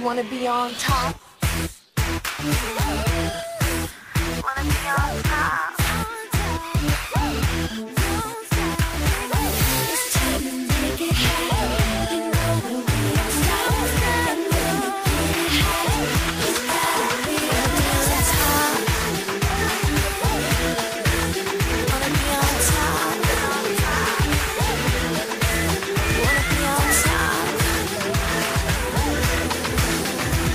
You wanna be on top? Wanna be on top? It's time to make it happen. You know that we don't stop. And when you get it hot, you gotta be on top. Wanna be on top? Wanna be on top?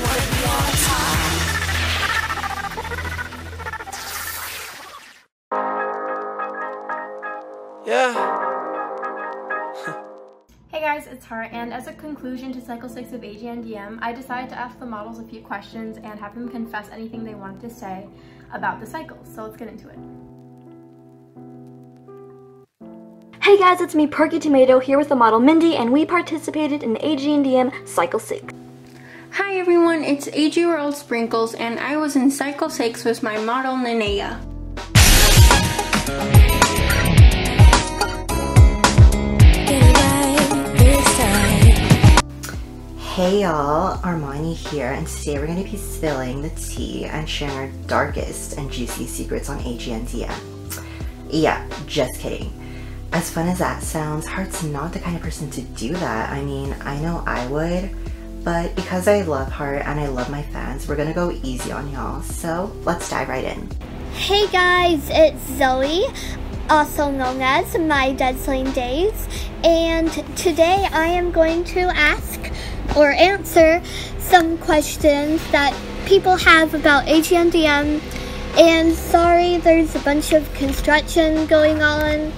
Wanna be on top? Yeah. Hey guys, it's Hart, and as a conclusion to Cycle 6 of Agndm, I decided to ask the models a few questions and have them confess anything they wanted to say about the cycles. So let's get into it. Hey guys, it's me, Perky Tomato, here with the model Mindy, and we participated in the Agndm Cycle 6. Hi everyone, it's AG World Sprinkles, and I was in Cycle 6 with my model Nanea. Hey y'all, Armani here, and today we're going to be spilling the tea and sharing our darkest and juicy secrets on Agndm. Yeah, just kidding. As fun as that sounds, Hart's not the kind of person to do that. I mean, I know I would, but because I love Hart and I love my fans, we're gonna go easy on y'all, so let's dive right in. Hey guys, it's Zoe, also known as My Dead Sling Days, and today I am going to ask or answer some questions that people have about Agndm, and sorry, there's a bunch of construction going on.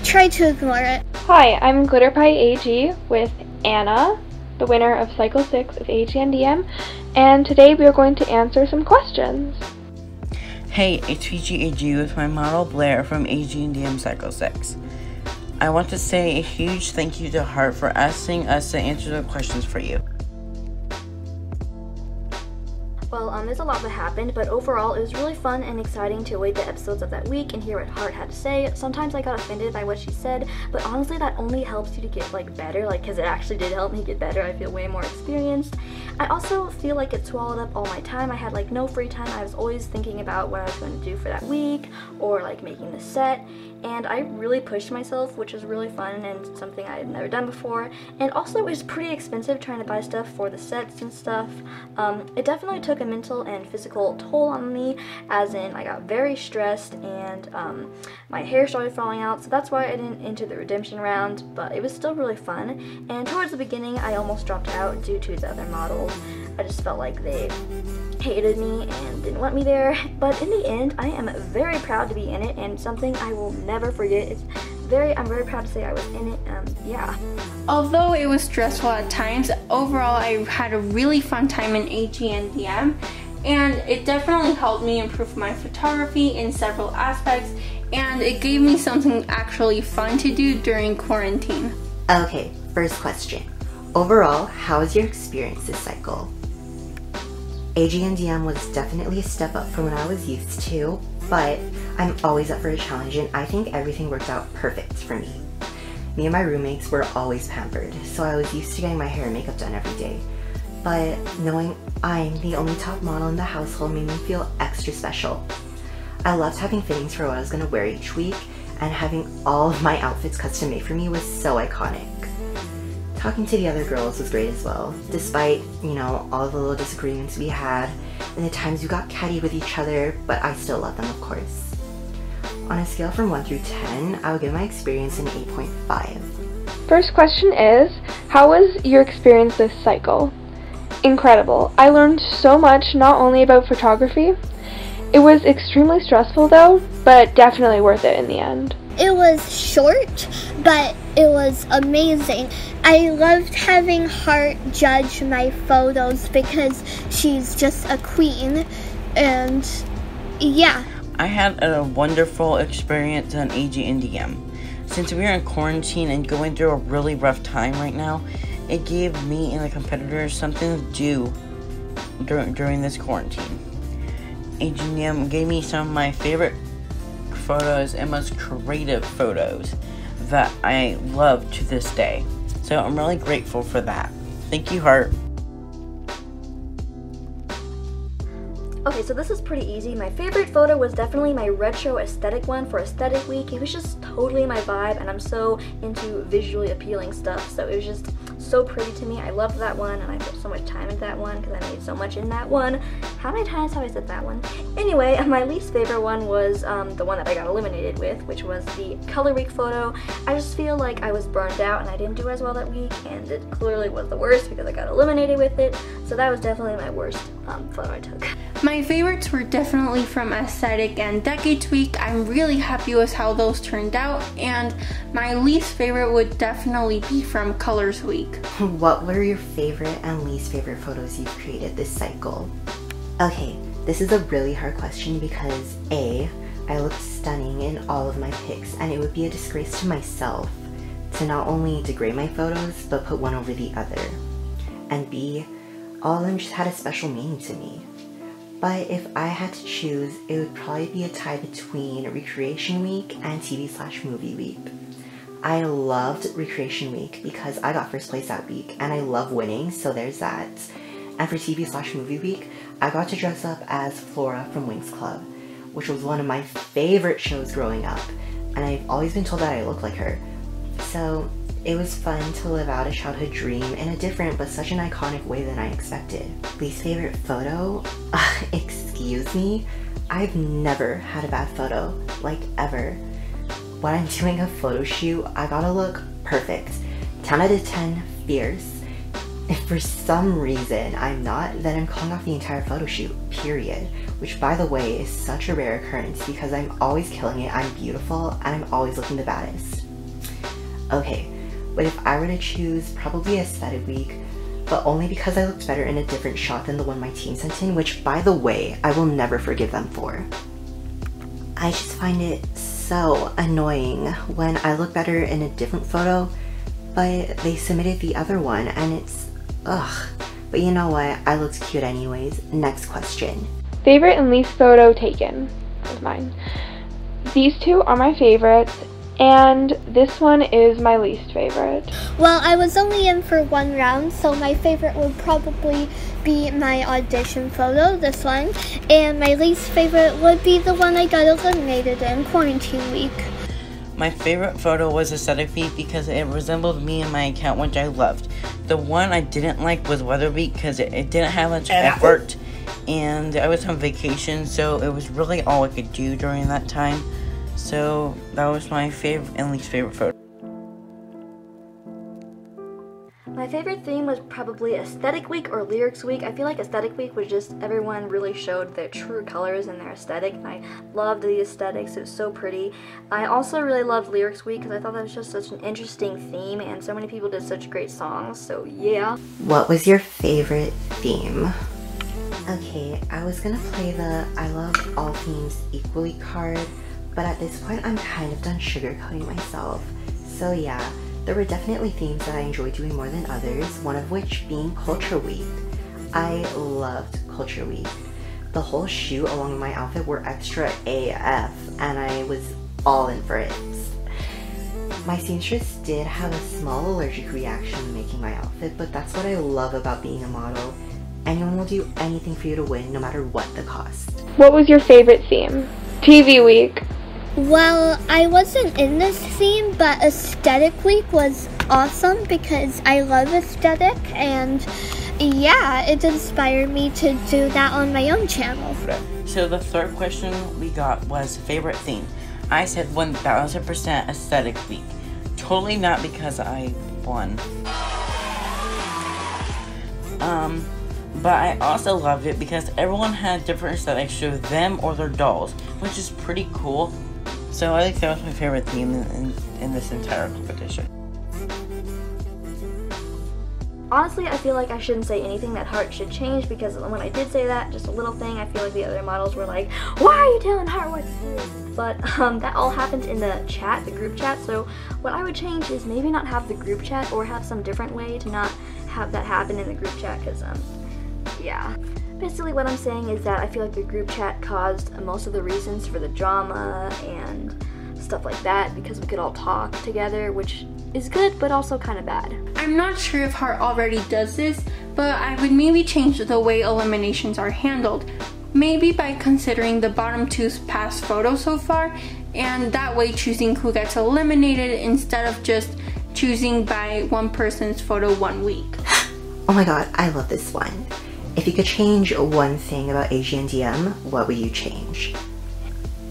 Try to ignore it. Hi, I'm GlitterPie AG with Anna, the winner of Cycle 6 of Agndm, and today we are going to answer some questions. Hey, it's PGAG with my model Blair from Agndm Cycle 6. I want to say a huge thank you to Hart for asking us to answer the questions for you. Well, there's a lot that happened, but overall it was really fun and exciting to await the episodes of that week and hear what Hart had to say. Sometimes I got offended by what she said, but honestly that only helps you to get better, because it actually did help me get better. I feel way more experienced. I also feel like it swallowed up all my time. I had no free time. I was always thinking about what I was going to do for that week or making the set, and I really pushed myself, which was really fun and something I had never done before. And also it was pretty expensive trying to buy stuff for the sets and stuff. It definitely took a mental and physical toll on me, as in I got very stressed and my hair started falling out, so that's why I didn't enter the redemption round, but it was still really fun. And towards the beginning I almost dropped out due to the other models. I just felt like they hated me and didn't want me there, but in the end I am very proud to be in it, and something I will never forget. I'm very proud to say I was in it. Yeah. Although it was stressful at times, overall I had a really fun time in Agndm, and it definitely helped me improve my photography in several aspects, and it gave me something actually fun to do during quarantine. Okay, first question. Overall, how was your experience this cycle? Agndm was definitely a step up from what I was used to, but I'm always up for a challenge, and I think everything worked out perfect for me. Me and my roommates were always pampered, so I was used to getting my hair and makeup done every day. But knowing I'm the only top model in the household made me feel extra special. I loved having fittings for what I was going to wear each week, and having all of my outfits custom made for me was so iconic. Talking to the other girls was great as well, despite, all the little disagreements we had and the times we got catty with each other, but I still love them, of course. On a scale from 1 through 10, I would give my experience an 8.5. First question is, how was your experience this cycle? Incredible. I learned so much, not only about photography. It was extremely stressful though, but definitely worth it in the end. It was short, but it was amazing. I loved having Hart judge my photos because she's just a queen, and yeah. I had a wonderful experience on Agndm. Since we are in quarantine and going through a really rough time right now, it gave me and the competitors something to do during this quarantine. Agndm gave me some of my favorite photos and most creative photos that I love to this day. So I'm really grateful for that. Thank you, Hart. Okay, so this is pretty easy. My favorite photo was definitely my retro aesthetic one for Aesthetic Week. It was just totally my vibe, and I'm so into visually appealing stuff, so it was just so pretty to me. I loved that one, and I put so much time into that one because I made so much in that one. How many times have I said that one? Anyway, my least favorite one was the one that I got eliminated with, which was the Color Week photo. I just feel like I was burned out and I didn't do as well that week, and it clearly was the worst because I got eliminated with it, so that was definitely my worst photo I took. My favorites were definitely from Aesthetic and Decades Week. I'm really happy with how those turned out, and my least favorite would definitely be from Colors Week. What were your favorite and least favorite photos you've created this cycle? Okay, this is a really hard question because A, I look stunning in all of my pics, and it would be a disgrace to myself to not only degrade my photos, but put one over the other. And B, all of them just had a special meaning to me. But if I had to choose, it would probably be a tie between Recreation Week and TV/Movie Week. I loved Recreation Week because I got first place that week, and I love winning, so there's that. And for TV/Movie Week, I got to dress up as Flora from Winx Club, which was one of my favorite shows growing up, and I've always been told that I look like her. So it was fun to live out a childhood dream in a different but such an iconic way than I expected. Least favorite photo? Excuse me? I've never had a bad photo, like ever. When I'm doing a photo shoot, I gotta look perfect. 10 out of 10, fierce. If for some reason I'm not, then I'm calling off the entire photo shoot, period. Which, by the way, is such a rare occurrence because I'm always killing it, I'm beautiful, and I'm always looking the baddest. Okay. But if I were to choose, probably Aesthetic Week, but only because I looked better in a different shot than the one my team sent in, which, by the way, I will never forgive them for. I just find it so annoying when I look better in a different photo, but they submitted the other one, and it's, ugh. But you know what, I looked cute anyways. Next question. Favorite and least photo taken was mine. These two are my favorites, and this one is my least favorite. Well, I was only in for one round, so my favorite would probably be my audition photo, this one, and my least favorite would be the one I got eliminated in, Quarantine Week. My favorite photo was Aesthetic Week because it resembled me and my account, which I loved. The one I didn't like was Weather Week because it didn't have much effort, and I was on vacation, so it was really all I could do during that time. So that was my favorite and least favorite photo. My favorite theme was probably Aesthetic Week or Lyrics Week. I feel like Aesthetic Week was just everyone really showed their true colors and their aesthetic, and I loved the aesthetics. It was so pretty. I also really loved Lyrics Week because I thought that was just such an interesting theme, and so many people did such great songs, so yeah. What was your favorite theme? Okay, I was gonna play the I love all themes equally card, but at this point I'm kind of done sugarcoating myself. So yeah, there were definitely themes that I enjoyed doing more than others, one of which being Culture Week. I loved Culture Week. The whole shoot along with my outfit were extra AF, and I was all in for it. My seamstress did have a small allergic reaction making my outfit, but that's what I love about being a model. Anyone will do anything for you to win, no matter what the cost. What was your favorite theme? TV Week. Well, I wasn't in this theme, but Aesthetic Week was awesome because I love aesthetic, and yeah, it inspired me to do that on my own channel. So the third question we got was favorite theme. I said 1000% Aesthetic Week. Totally not because I won. But I also loved it because everyone had different aesthetics to them or their dolls, which is pretty cool. So I think that was my favorite theme in this entire competition. Honestly, I feel like I shouldn't say anything that Heart should change, because when I did say that, just a little thing, I feel like the other models were like, why are you telling Heart what to do? But that all happened in the chat, the group chat, so what I would change is maybe not have the group chat, or have some different way to not have that happen in the group chat, because yeah. Basically what I'm saying is that I feel like the group chat caused most of the reasons for the drama and stuff like that, because we could all talk together, which is good but also kind of bad. I'm not sure if Heart already does this, but I would maybe change the way eliminations are handled. maybe by considering the bottom 2's past photos so far, and that way choosing who gets eliminated instead of just choosing by one person's photo 1 week. Oh my god, I love this one. If you could change one thing about Agndm, what would you change?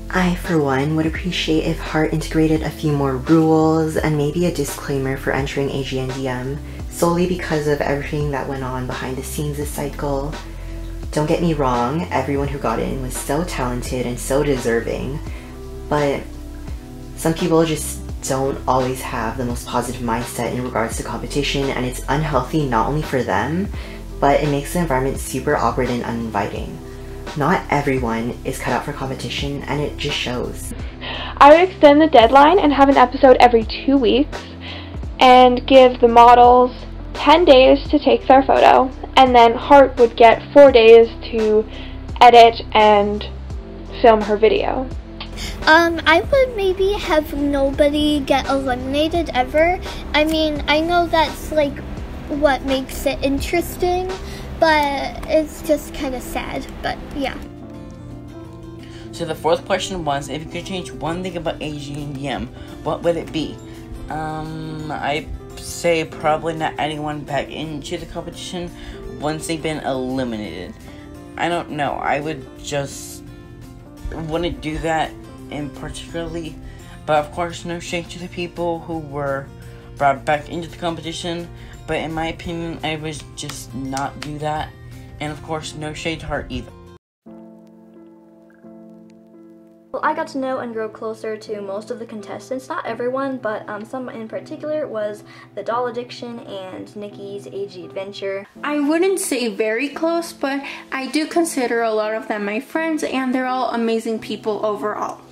I, for one, would appreciate if Heart integrated a few more rules and maybe a disclaimer for entering Agndm, solely because of everything that went on behind the scenes this cycle. Don't get me wrong, everyone who got in was so talented and so deserving, but some people just don't always have the most positive mindset in regards to competition, and it's unhealthy not only for them, but it makes the environment super awkward and uninviting. Not everyone is cut out for competition, and it just shows. I would extend the deadline and have an episode every 2 weeks and give the models 10 days to take their photo, and then Heart would get 4 days to edit and film her video. I would maybe have nobody get eliminated ever. I mean, I know that's like what makes it interesting, but it's just kind of sad, but yeah. So the fourth question was, if you could change one thing about Agndm, what would it be? I'd say probably not anyone back into the competition once they've been eliminated. I don't know, I would just wouldn't do that in particularly, but of course no shade to the people who were brought back into the competition, but in my opinion I would just not do that, and of course no shade to Heart either. Well, I got to know and grow closer to most of the contestants, not everyone, but some in particular was the Doll Addiction and Nikki's AG Adventure. I wouldn't say very close, but I do consider a lot of them my friends, and they're all amazing people overall.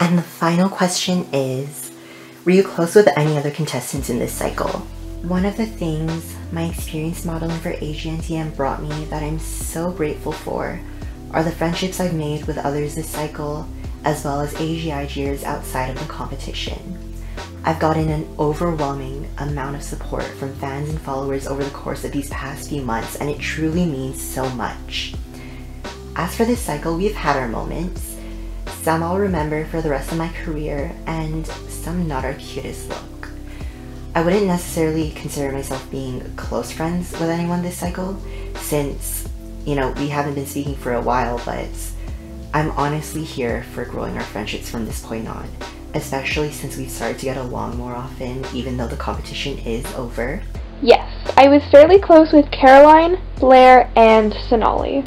And the final question is, were you close with any other contestants in this cycle? One of the things my experience modeling for Agndm brought me that I'm so grateful for are the friendships I've made with others this cycle, as well as AGIGers outside of the competition. I've gotten an overwhelming amount of support from fans and followers over the course of these past few months, and it truly means so much. As for this cycle, we've had our moments. Some I'll remember for the rest of my career, and some not our cutest look. I wouldn't necessarily consider myself being close friends with anyone this cycle, since, you know, we haven't been speaking for a while, but I'm honestly here for growing our friendships from this point on, especially since we've started to get along more often, even though the competition is over. Yes, I was fairly close with Caroline, Blair, and Sonali.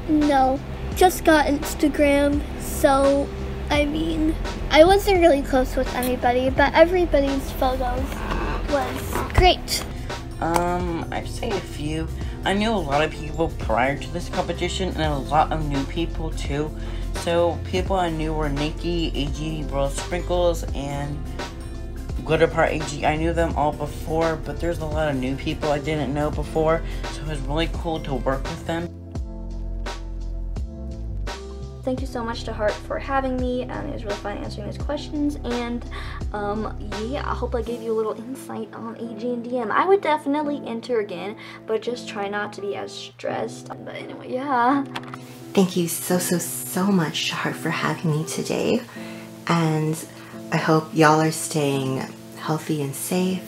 No. Just got Instagram, so, I mean, I wasn't really close with anybody, but everybody's photos was great. I'd say a few. I knew a lot of people prior to this competition, and a lot of new people too. So people I knew were Nikki, AG World Sprinkles, and Glitter Part AG. I knew them all before, but there's a lot of new people I didn't know before, so it was really cool to work with them. Thank you so much to Heart for having me. It was really fun answering his questions, and yeah, I hope I gave you a little insight on Agndm. I would definitely enter again, but just try not to be as stressed. But anyway, yeah. Thank you so much to Heart for having me today, and I hope y'all are staying healthy and safe,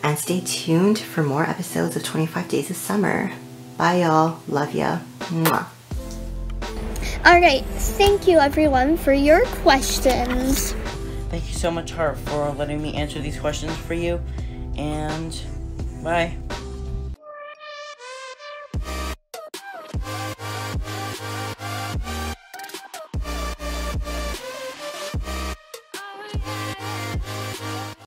and stay tuned for more episodes of 25 Days of Summer. Bye y'all, love ya. Mwah. Alright, thank you everyone for your questions. Thank you so much, Heart, for letting me answer these questions for you, and bye.